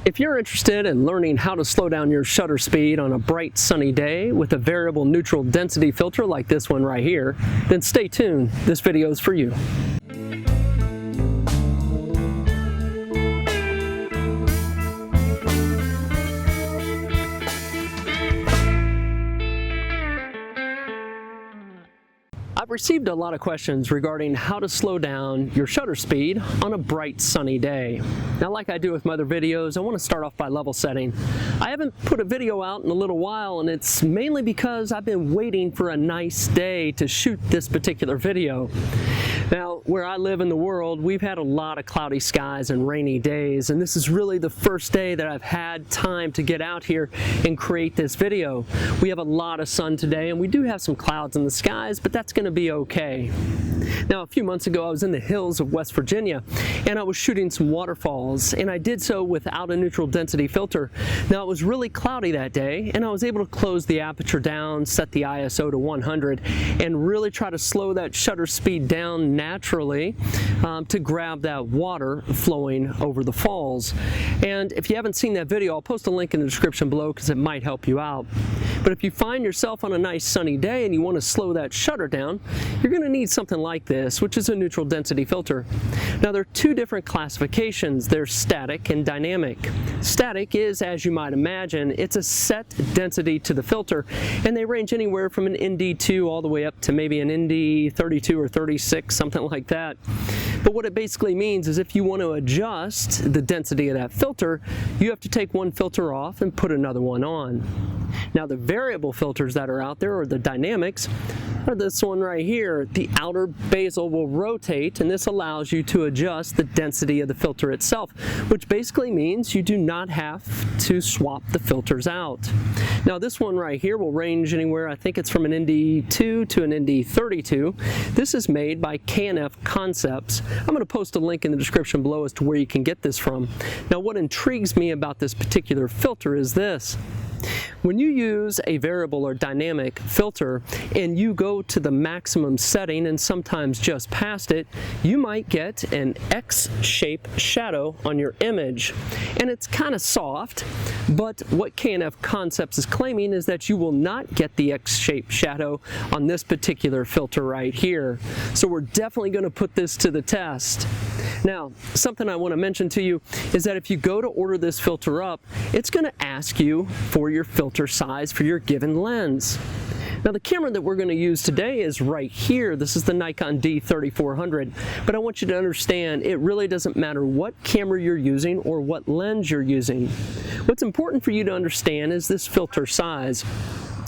If you're interested in learning how to slow down your shutter speed on a bright sunny day with a variable neutral density filter like this one right here, then stay tuned. This video is for you. I've received a lot of questions regarding how to slow down your shutter speed on a bright sunny day. Now, like I do with my other videos, I want to start off by level setting. I haven't put a video out in a little while, and it's mainly because I've been waiting for a nice day to shoot this particular video. Now, where I live in the world, we've had a lot of cloudy skies and rainy days, and this is really the first day that I've had time to get out here and create this video. We have a lot of sun today, and we do have some clouds in the skies, but that's going to be okay. Now, a few months ago, I was in the hills of West Virginia, and I was shooting some waterfalls, and I did so without a neutral density filter. Now, it was really cloudy that day, and I was able to close the aperture down, set the ISO to 100, and really try to slow that shutter speed down naturally to grab that water flowing over the falls. And if you haven't seen that video, I'll post a link in the description below because it might help you out. But if you find yourself on a nice sunny day and you want to slow that shutter down, you're going to need something like this, which is a neutral density filter. Now, there are two different classifications. There's static and dynamic. Static is, as you might imagine, it's a set density to the filter, and they range anywhere from an ND2 all the way up to maybe an ND32 or 36, something like that. But what it basically means is if you want to adjust the density of that filter, you have to take one filter off and put another one on. Now, the variable filters that are out there, or the dynamics, are this one right here. The outer bezel will rotate, and this allows you to adjust the density of the filter itself, which basically means you do not have to swap the filters out. Now, this one right here will range anywhere, I think it's from an ND2 to an ND32. This is made by Canon Concepts. I'm going to post a link in the description below as to where you can get this from. Now, what intrigues me about this particular filter is this. When you use a variable or dynamic filter and you go to the maximum setting and sometimes just past it, you might get an X-shaped shadow on your image. And it's kind of soft, but what Canon Concepts is claiming is that you will not get the X-shaped shadow on this particular filter right here. So we're definitely going to put this to the test. Now, something I want to mention to you is that if you go to order this filter up, it's going to ask you for your filter size for your given lens. Now, the camera that we're going to use today is right here. This is the Nikon D3400, but I want you to understand it really doesn't matter what camera you're using or what lens you're using. What's important for you to understand is this filter size.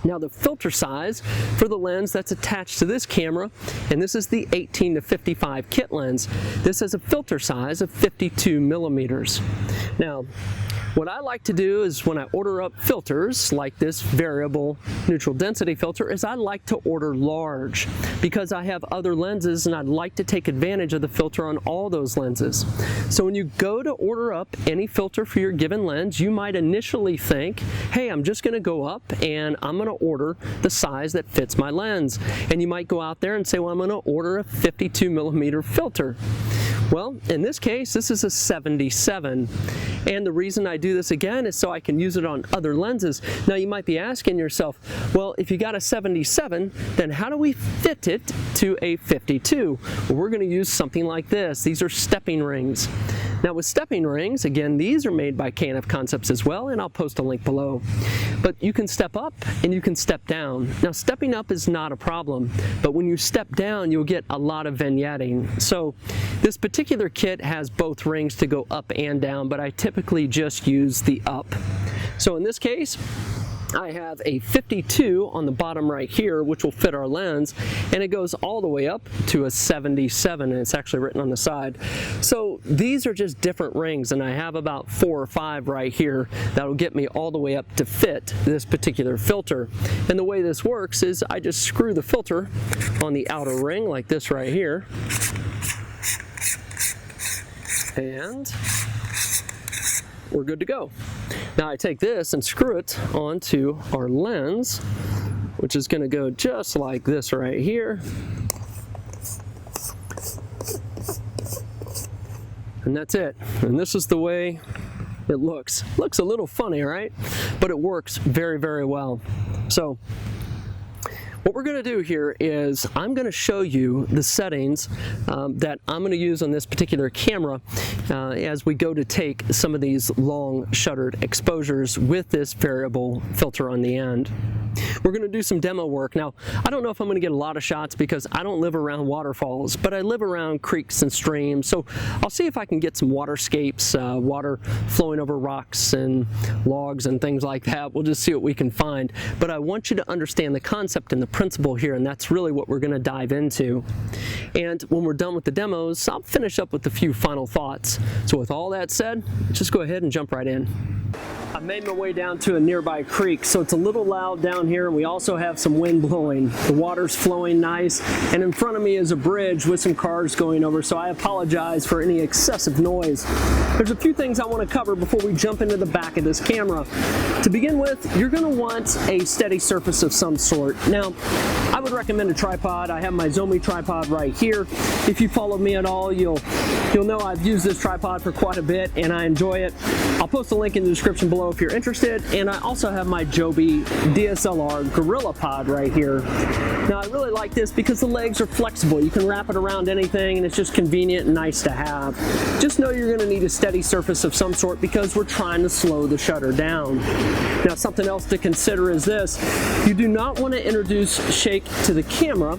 Now, the filter size for the lens that's attached to this camera, and this is the 18 to 55 kit lens, this has a filter size of 52 millimeters. Now, what I like to do is when I order up filters like this variable neutral density filter is I like to order large because I have other lenses and I'd like to take advantage of the filter on all those lenses. So when you go to order up any filter for your given lens, you might initially think, hey, I'm just going to go up and I'm going to order the size that fits my lens. And you might go out there and say, well, I'm going to order a 52 millimeter filter. Well, in this case, this is a 77, and the reason I do this again is so I can use it on other lenses. Now, you might be asking yourself, well, if you got a 77, then how do we fit it to a 52? Well, we're going to use something like this. These are stepping rings. Now, with stepping rings, again, these are made by Canon Concepts as well, and I'll post a link below. But you can step up and you can step down. Now, stepping up is not a problem, but when you step down, you'll get a lot of vignetting. So this particular kit has both rings to go up and down, but I typically just use the up. So in this case, I have a 52 on the bottom right here, which will fit our lens, and it goes all the way up to a 77, and it's actually written on the side. So these are just different rings, and I have about 4 or 5 right here that'll get me all the way up to fit this particular filter. And the way this works is I just screw the filter on the outer ring like this right here, and we're good to go. Now I take this and screw it onto our lens, which is going to go just like this right here. And that's it. And this is the way it looks a little funny, right? But it works very, very well. So what we're going to do here is I'm going to show you the settings that I'm going to use on this particular camera as we go to take some of these long shuttered exposures with this variable filter on the end. We're going to do some demo work. Now, I don't know if I'm going to get a lot of shots because I don't live around waterfalls, but I live around creeks and streams, so I'll see if I can get some waterscapes, water flowing over rocks and logs and things like that. We'll just see what we can find. But I want you to understand the concept and the principle here, and that's really what we're going to dive into. And when we're done with the demos, I'll finish up with a few final thoughts. So with all that said, just go ahead and jump right in. I made my way down to a nearby creek, so it's a little loud down here, and we also have some wind blowing. The water's flowing nice, and in front of me is a bridge with some cars going over, so I apologize for any excessive noise. There's a few things I want to cover before we jump into the back of this camera. To begin with, you're going to want a steady surface of some sort. Now, I would recommend a tripod. I have my Sony tripod right here. If you follow me at all, you'll know I've used this tripod for quite a bit, and I enjoy it. I'll post a link in the description below if you're interested, and I also have my Joby DSLR Gorilla Pod right here. Now I really like this because the legs are flexible. You can wrap it around anything, and it's just convenient and nice to have. Just know you're going to need a steady surface of some sort because we're trying to slow the shutter down. Now something else to consider is this: you do not want to introduce shake to the camera,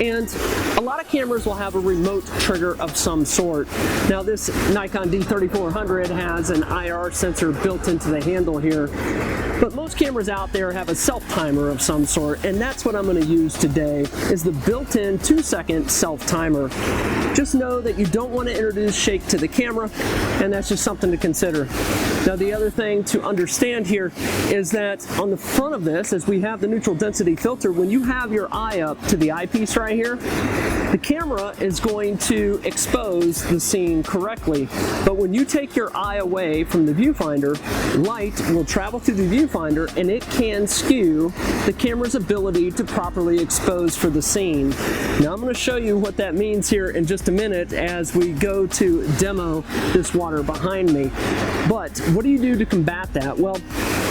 and a lot of cameras will have a remote trigger of some sort. Now this Nikon D3400 has an IR sensor built into the handle here, but most cameras out there have a self-timer of some sort, and that's what I'm going to use today, is the built-in 2-second self-timer. Just know that you don't want to introduce shake to the camera, and that's just something to consider. Now the other thing to understand here is that on the front of this, as we have the neutral density filter, when you have your eye up to the eyepiece right here, the camera is going to expose the scene correctly. But when you take your eye away from the viewfinder, light will travel through the viewfinder and it can skew the camera's ability to properly expose for the scene. Now I'm going to show you what that means here in just a minute as we go to demo this water behind me. But what do you do to combat that? Well,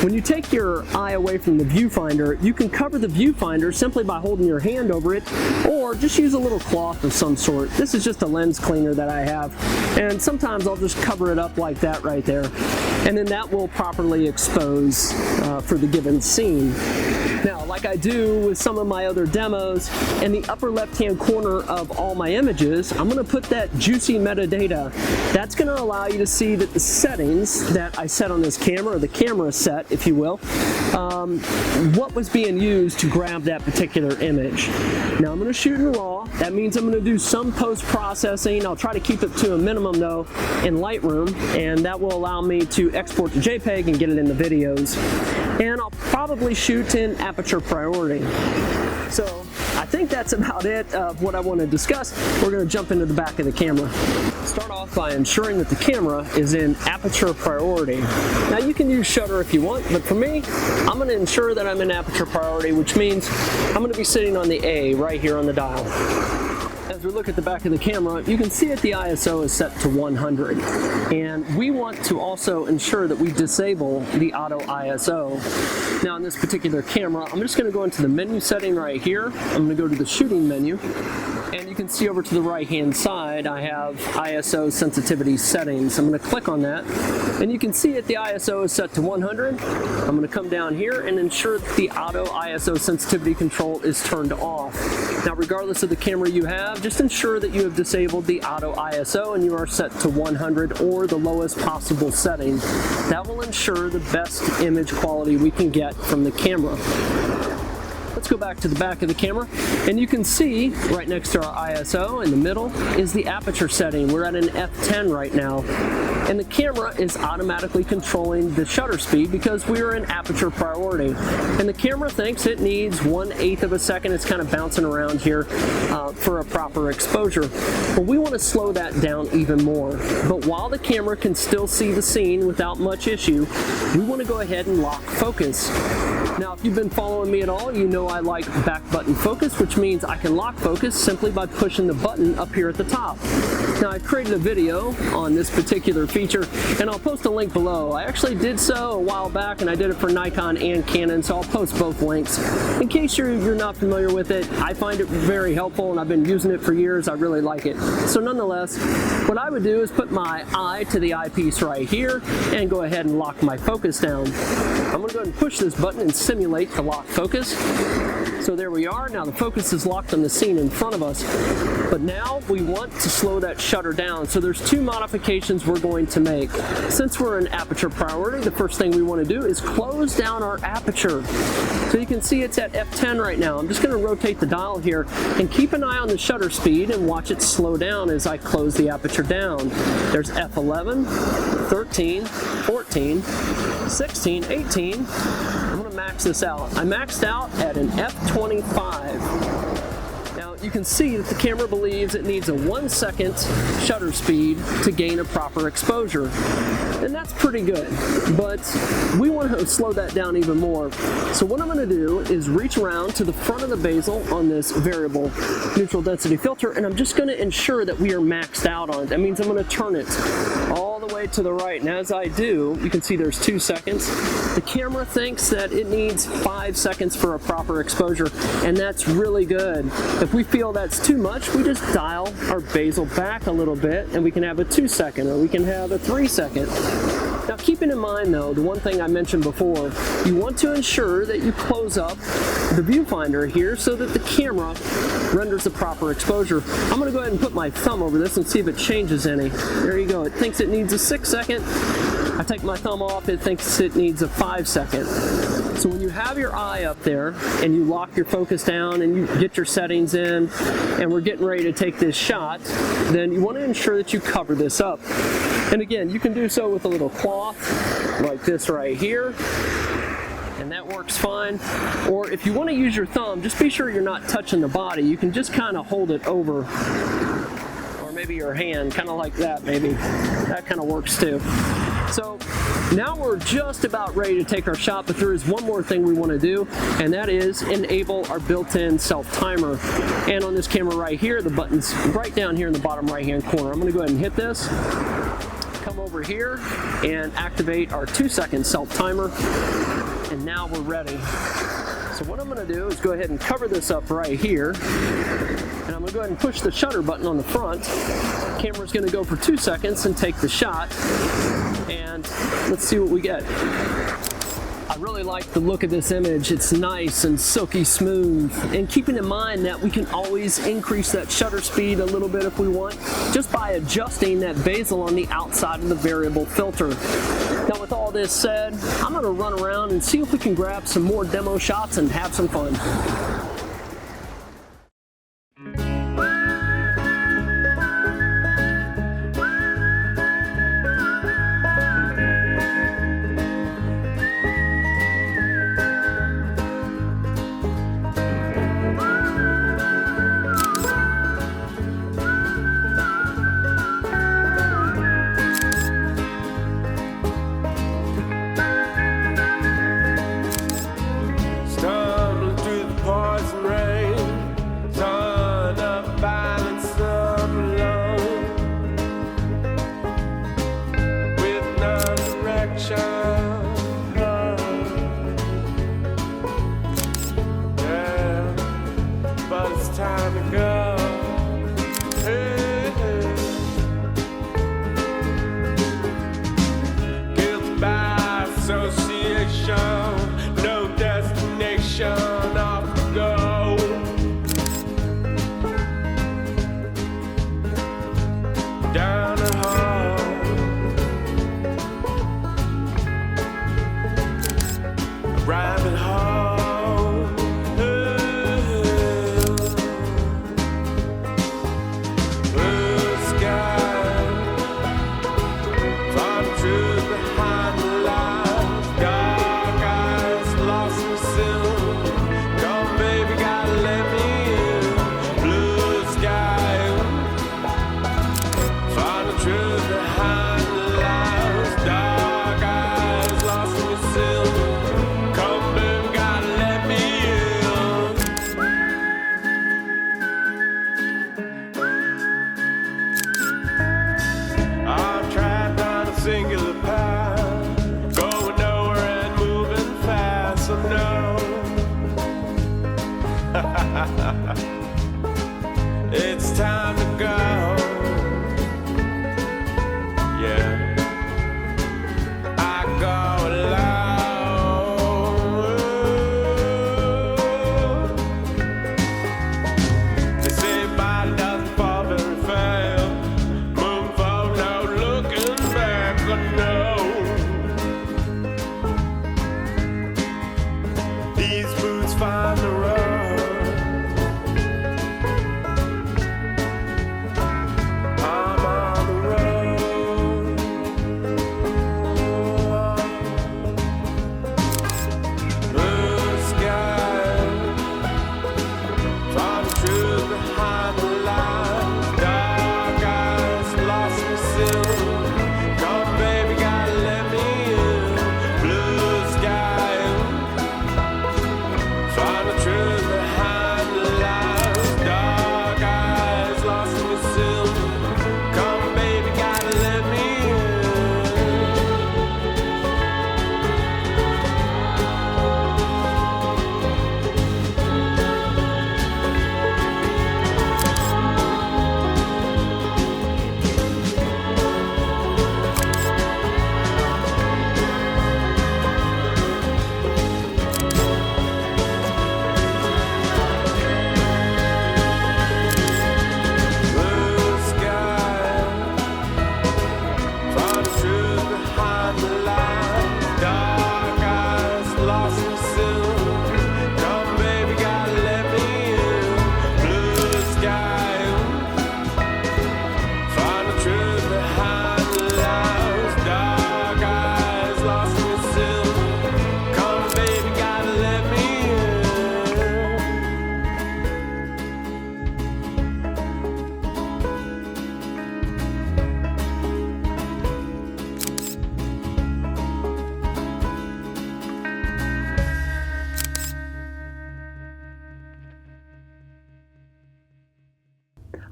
when you take your eye away from the viewfinder, you can cover the viewfinder simply by holding your hand over it, or just use a little cloth of some sort. This is just a lens cleaner that I have, and sometimes I'll just cover it up like that right there, and then that will properly expose for the given scene. Now, like I do with some of my other demos, in the upper left-hand corner of all my images, I'm going to put that juicy metadata. That's going to allow you to see that the settings that I set on this camera, or the camera set, if you will, what was being used to grab that particular image. Now, I'm going to shoot in RAW. That means I'm going to do some post-processing. I'll try to keep it to a minimum, though, in Lightroom, and that will allow me to export to JPEG and get it in the videos. And I'll probably shoot in aperture priority. So I think that's about it of what I want to discuss. We're going to jump into the back of the camera. Start off by ensuring that the camera is in aperture priority. Now you can use shutter if you want, but for me, I'm going to ensure that I'm in aperture priority, which means I'm going to be sitting on the A right here on the dial. As we look at the back of the camera, you can see that the ISO is set to 100, and we want to also ensure that we disable the auto ISO. Now in this particular camera, I'm just going to go into the menu setting right here. I'm going to go to the shooting menu, and you can see over to the right hand side I have ISO sensitivity settings. I'm going to click on that, and you can see that the ISO is set to 100. I'm going to come down here and ensure that the auto ISO sensitivity control is turned off. Now regardless of the camera you have, just ensure that you have disabled the auto ISO and you are set to 100 or the lowest possible setting. That will ensure the best image quality we can get from the camera. Let's go back to the back of the camera, and you can see right next to our ISO in the middle is the aperture setting. We're at an f10 right now, and the camera is automatically controlling the shutter speed because we are in aperture priority. And the camera thinks it needs 1/8 of a second. It's kind of bouncing around here for a proper exposure. But we want to slow that down even more. But while the camera can still see the scene without much issue, we want to go ahead and lock focus. Now, if you've been following me at all, you know I like back button focus, which means I can lock focus simply by pushing the button up here at the top. Now, I created a video on this particular feature, and I'll post a link below. I actually did so a while back, and I did it for Nikon and Canon, so I'll post both links. In case you're not familiar with it, I find it very helpful, and I've been using it for years. I really like it. So nonetheless, what I would do is put my eye to the eyepiece right here and go ahead and lock my focus down. I'm going to go ahead and push this button and simulate the lock focus. So there we are. Now the focus is locked on the scene in front of us. But now we want to slow that shutter down. So there's two modifications we're going to make. Since we're in aperture priority, the first thing we want to do is close down our aperture. So you can see it's at f10 right now. I'm just going to rotate the dial here and keep an eye on the shutter speed and watch it slow down as I close the aperture down. There's f11, 13, 14, 16, 18. I'm going to max this out. I maxed out at an f25. Now you can see that the camera believes it needs a 1 second shutter speed to gain a proper exposure. And that's pretty good, but we want to slow that down even more. So what I'm going to do is reach around to the front of the bezel on this variable neutral density filter, and I'm just going to ensure that we are maxed out on it. That means I'm going to turn it all the way to the right, and as I do, you can see there's 2 seconds. The camera thinks that it needs 5 seconds for a proper exposure, and that's really good. If we feel that's too much, we just dial our bezel back a little bit, and we can have a 2 second, or we can have a 3 second. Now, keeping in mind though, the one thing I mentioned before, you want to ensure that you close up the viewfinder here so that the camera renders a proper exposure. I'm going to go ahead and put my thumb over this and see if it changes any. There you go. It thinks it needs a 6 second. I take my thumb off, it thinks it needs a 5 second. So when you have your eye up there and you lock your focus down and you get your settings in and we're getting ready to take this shot, then you want to ensure that you cover this up. And again, you can do so with a little cloth like this right here, and that works fine. Or if you want to use your thumb, just be sure you're not touching the body. You can just kind of hold it over, or maybe your hand, kind of like that maybe. That kind of works too. So now we're just about ready to take our shot, but there is one more thing we want to do, and that is enable our built-in self-timer. And on this camera right here, the button's right down here in the bottom right-hand corner. I'm going to go ahead and hit this, come over here, and activate our 2 second self-timer, and now we're ready. So what I'm going to do is go ahead and cover this up right here, and I'm going to go ahead and push the shutter button on the front. The camera's going to go for 2 seconds and take the shot, and let's see what we get. I really like the look of this image. It's nice and silky smooth, and keeping in mind that we can always increase that shutter speed a little bit if we want, just by adjusting that bezel on the outside of the variable filter. Now with all this said, I'm going to run around and see if we can grab some more demo shots and have some fun. It's time to go. Yeah, I go alone. They say body doesn't fall very fast. Moon fall, no looking back, oh no. These boots find the road.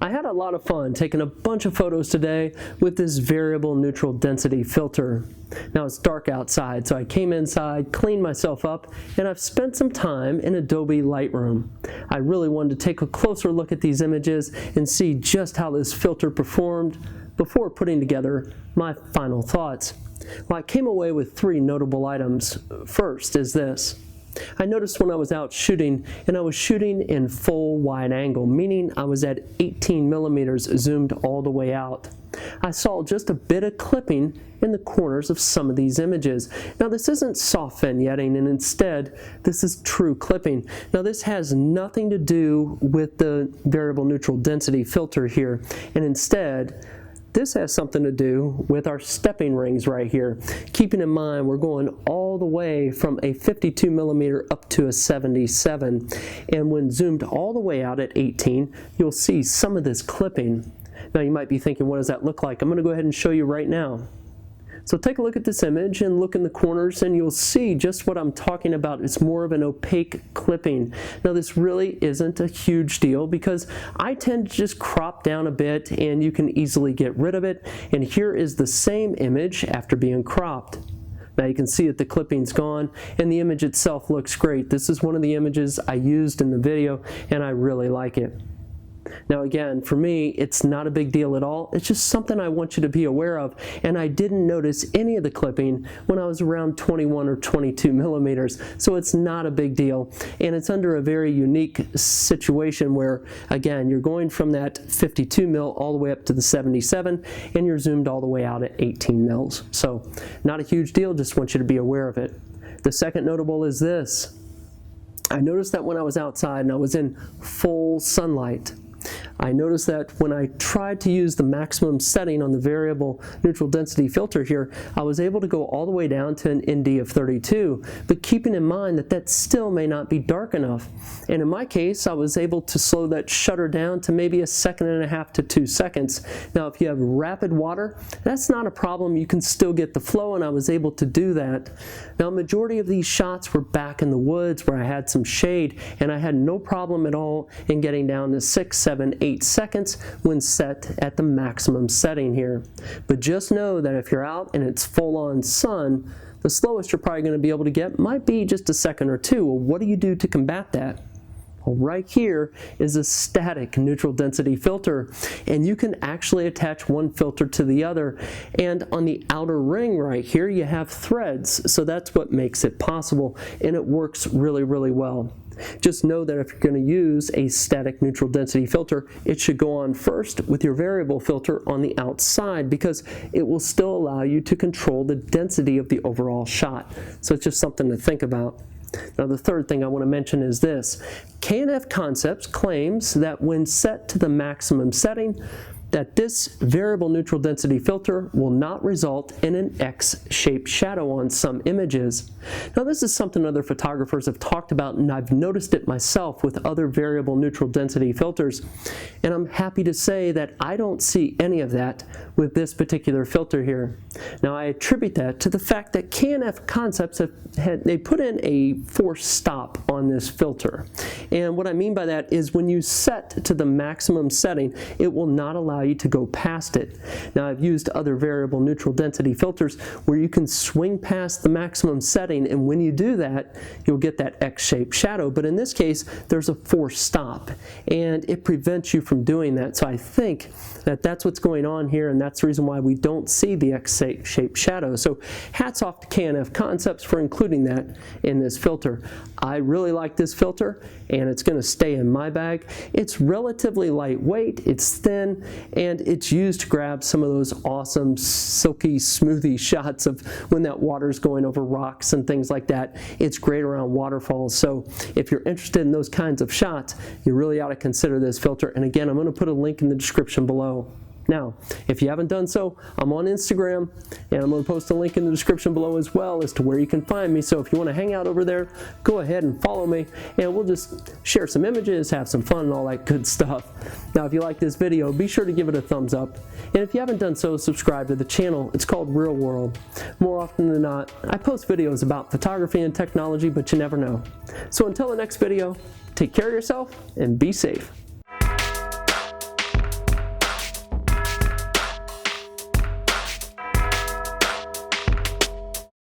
I had a lot of fun taking a bunch of photos today with this variable neutral density filter. Now it's dark outside, so I came inside, cleaned myself up, and I've spent some time in Adobe Lightroom. I really wanted to take a closer look at these images and see just how this filter performed before putting together my final thoughts. Well, I came away with 3 notable items. First is this. I noticed when I was out shooting, and I was shooting in full wide angle, meaning I was at 18 millimeters zoomed all the way out. I saw just a bit of clipping in the corners of some of these images. Now this isn't soft vignetting, and instead this is true clipping. Now this has nothing to do with the variable neutral density filter here, and instead this has something to do with our stepping rings right here. Keeping in mind we're going all the way from a 52 millimeter up to a 77, and when zoomed all the way out at 18, you'll see some of this clipping. Now you might be thinking, what does that look like? I'm going to go ahead and show you right now. So take a look at this image and look in the corners, and you'll see just what I'm talking about. It's more of an opaque clipping. Now this really isn't a huge deal because I tend to just crop down a bit and you can easily get rid of it. And here is the same image after being cropped. Now you can see that the clipping's gone and the image itself looks great. This is one of the images I used in the video and I really like it. Now again, for me, it's not a big deal at all. It's just something I want you to be aware of, and I didn't notice any of the clipping when I was around 21 or 22 millimeters, so it's not a big deal. And it's under a very unique situation where, again, you're going from that 52 mil all the way up to the 77, and you're zoomed all the way out at 18 mils. So not a huge deal, just want you to be aware of it. The second notable is this. I noticed that when I was outside and I was in full sunlight, I noticed that when I tried to use the maximum setting on the variable neutral density filter here, I was able to go all the way down to an ND of 32, but keeping in mind that that still may not be dark enough. And in my case, I was able to slow that shutter down to maybe 1.5 seconds to 2 seconds. Now, if you have rapid water, that's not a problem. You can still get the flow, and I was able to do that. Now, a majority of these shots were back in the woods where I had some shade, and I had no problem at all in getting down to 6, 7, 8 seconds when set at the maximum setting here. But just know that if you're out and it's full-on sun, the slowest you're probably going to be able to get might be just 1 second or 2. Well, what do you do to combat that? Well, right here is a static neutral density filter, and you can actually attach one filter to the other, and on the outer ring right here you have threads, so that's what makes it possible, and it works really well. Just know that if you're going to use a static neutral density filter, it should go on first with your variable filter on the outside, because it will still allow you to control the density of the overall shot. So it's just something to think about. Now, the third thing I want to mention is this. K&F Concepts claims that when set to the maximum setting, that this variable neutral density filter will not result in an X-shaped shadow on some images. Now, this is something other photographers have talked about, and I've noticed it myself with other variable neutral density filters, and I'm happy to say that I don't see any of that with this particular filter here. Now, I attribute that to the fact that K&F Concepts they put in a force stop on this filter, and what I mean by that is when you set to the maximum setting, it will not allow you to go past it. Now, I've used other variable neutral density filters where you can swing past the maximum setting, and when you do that, you'll get that X-shaped shadow, but in this case, there's a force stop, and it prevents you from doing that. So I think that that's what's going on here, and that's the reason why we don't see the X-shaped shadow. So hats off to K&F Concepts for including that in this filter. I really like this filter, and it's going to stay in my bag. It's relatively lightweight, it's thin, and it's used to grab some of those awesome silky smoothie shots of when that water's going over rocks and things like that. It's great around waterfalls, so if you're interested in those kinds of shots, you really ought to consider this filter. And again, I'm going to put a link in the description below. Now, if you haven't done so, I'm on Instagram, and I'm going to post a link in the description below as well as to where you can find me. So if you want to hang out over there, go ahead and follow me, and we'll just share some images, have some fun, and all that good stuff. Now, if you like this video, be sure to give it a thumbs up. And if you haven't done so, subscribe to the channel. It's called Real World. More often than not, I post videos about photography and technology, but you never know. So until the next video, take care of yourself and be safe.